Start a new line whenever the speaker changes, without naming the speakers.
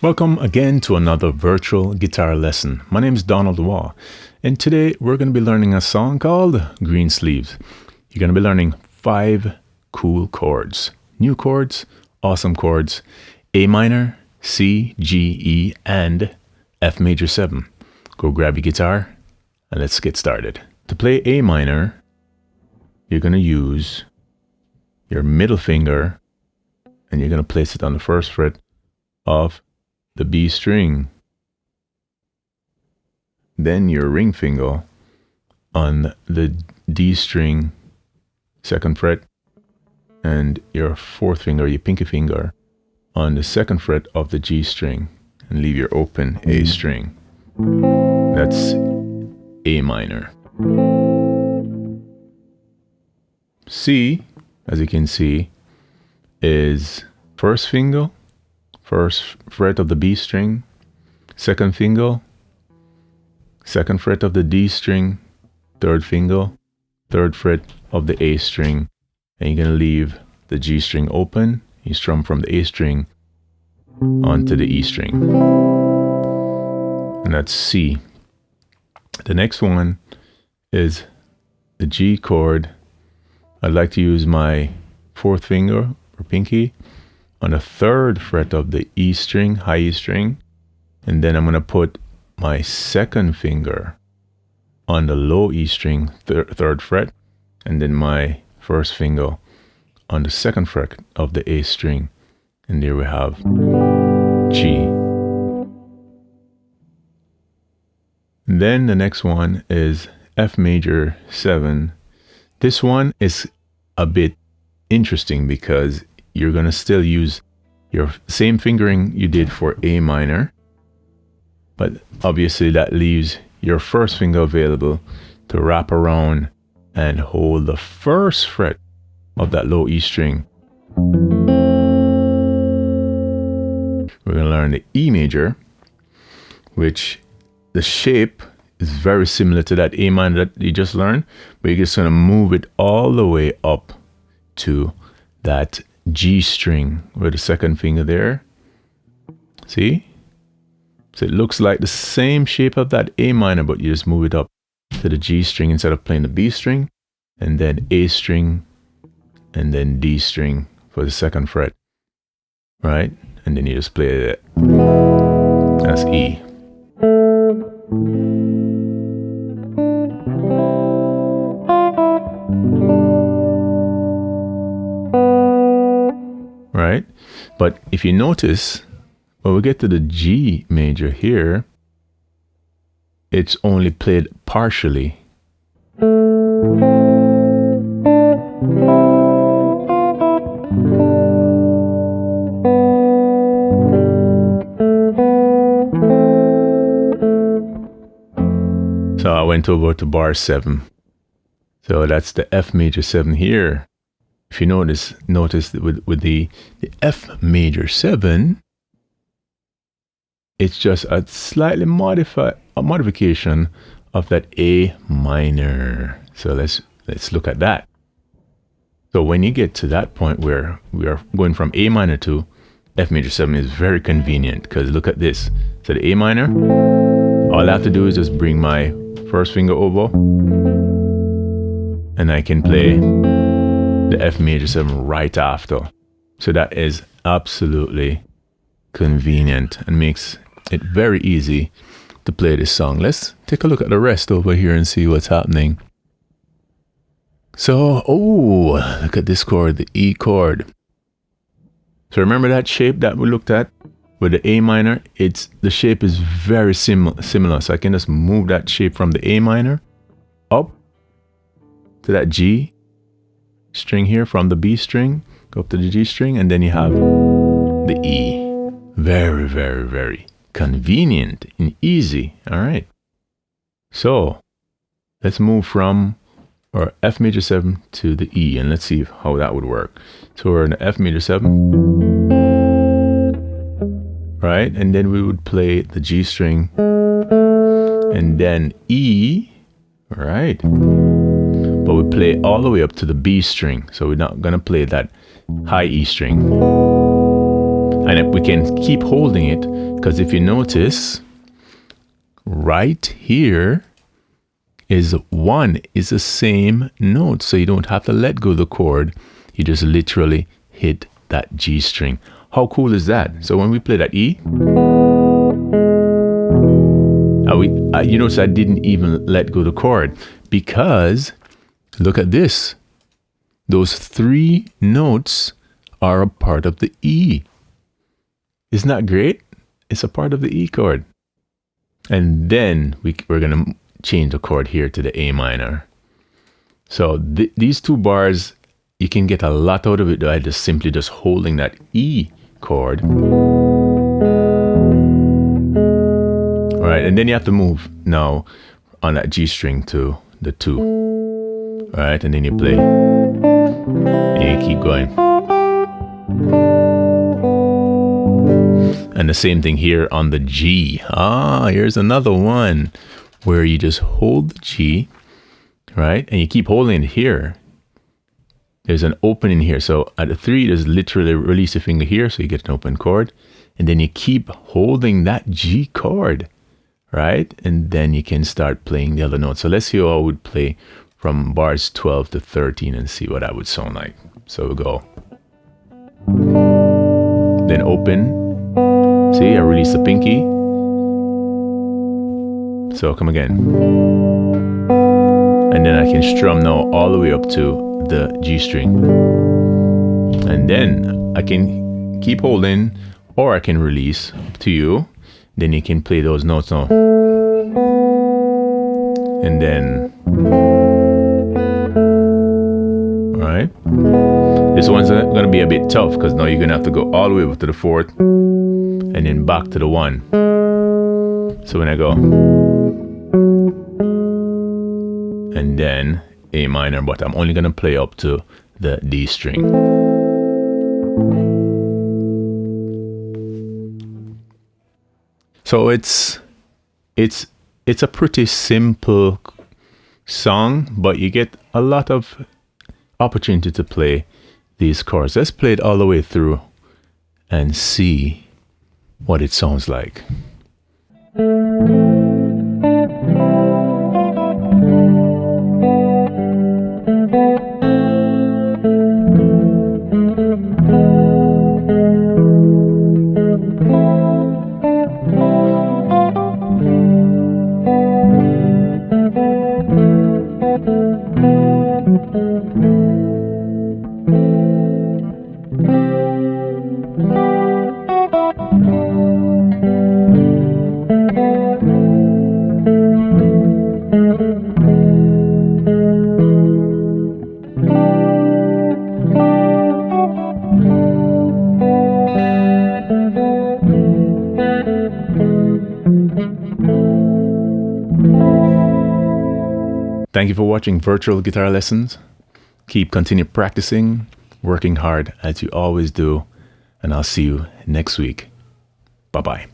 Welcome again to another virtual guitar lesson. My name is Donald Waugh, and today we're going to be learning a song called Greensleeves. You're going to be learning 5 cool chords, new chords, awesome chords: A minor, C, G, E, and F major 7. Go grab your guitar and let's get started. To play A minor, you're going to use your middle finger and you're going to place it on the first fret of the B string, then your ring finger on the D string, second fret, and your fourth finger, your pinky finger, on the second fret of the G string, and leave your open A string. That's A minor. C, as you can see, is first finger, first fret of the B string, second finger, second fret of the D string, third finger, third fret of the A string, and you're going to leave the G string open. You strum from the A string onto the E string, and that's C. The next one is the G chord. I'd like to use my fourth finger or pinky on the third fret of the E string, high E string, and then I'm going to put my second finger on the low E string, third fret, and then my first finger on the second fret of the A string, and there we have G. And then the next one is F major 7. This one is a bit interesting because you're going to still use your same fingering you did for A minor, but obviously that leaves your first finger available to wrap around and hold the first fret of that low E string. We're going to learn the E major, which the shape is very similar to that A minor that you just learned, but you're just going to move it all the way up to that G string with the second finger there. See? So it looks like the same shape of that A minor, but you just move it up to the G string instead of playing the B string, and then A string, and then D string for the second fret, right? And then you just play it. That's E. Right? But if you notice, when we get to the G major here, it's only played partially. So I went over to bar 7. So that's the F major 7 here. If you notice that with the F major 7, it's just a slightly modification of that A minor. So let's look at that. So when you get to that point where we are going from A minor to F major 7, is very convenient, because look at this. So the A minor, all I have to do is just bring my first finger over, and I can play the F major 7 right after. So that is absolutely convenient and makes it very easy to play this song. Let's take a look at the rest over here and see what's happening. So, look at this chord, the E chord. So remember that shape that we looked at with the A minor? The shape is very similar. So I can just move that shape from the A minor up to that G string here, from the B string, go up to the G string, and then you have the E. Very, very, very convenient and easy. All right. So let's move from our F major 7 to the E, and let's see how that would work. So we're in the F major 7, right? And then we would play the G string and then E, right? But we play all the way up to the B string. So we're not going to play that high E string. And we can keep holding it, because if you notice, right here is 1 is the same note. So you don't have to let go of the chord. You just literally hit that G string. How cool is that? So when we play that E, you notice I didn't even let go of the chord, because look at this. Those 3 notes are a part of the E. Isn't that great? It's a part of the E chord. And then we're going to change the chord here to the A minor. So these 2 bars, you can get a lot out of it by just simply just holding that E chord. All right, and then you have to move now on that G string to the 2. All right, and then you play. And you keep going. And the same thing here on the G. Here's another one where you just hold the G, right? And you keep holding it here. There's an opening here. So at the 3, there's literally release your finger here, so you get an open chord. And then you keep holding that G chord, right? And then you can start playing the other notes. So let's see how I would play from bars 12 to 13 and see what that would sound like. So we'll go. Then open. See, I release the pinky. So come again. And then I can strum now all the way up to the G string. And then I can keep holding, or I can release, up to you. Then you can play those notes now. And then, all right. This one's going to be a bit tough, because now you're going to have to go all the way up to the 4th and then back to the 1. So when I go, and then A minor, but I'm only going to play up to the D string. So it's a pretty simple song, but you get a lot of opportunity to play these chords. Let's play it all the way through and see what it sounds like. Thank you for watching Virtual Guitar Lessons. Continue practicing, working hard as you always do, and I'll see you next week. Bye-bye.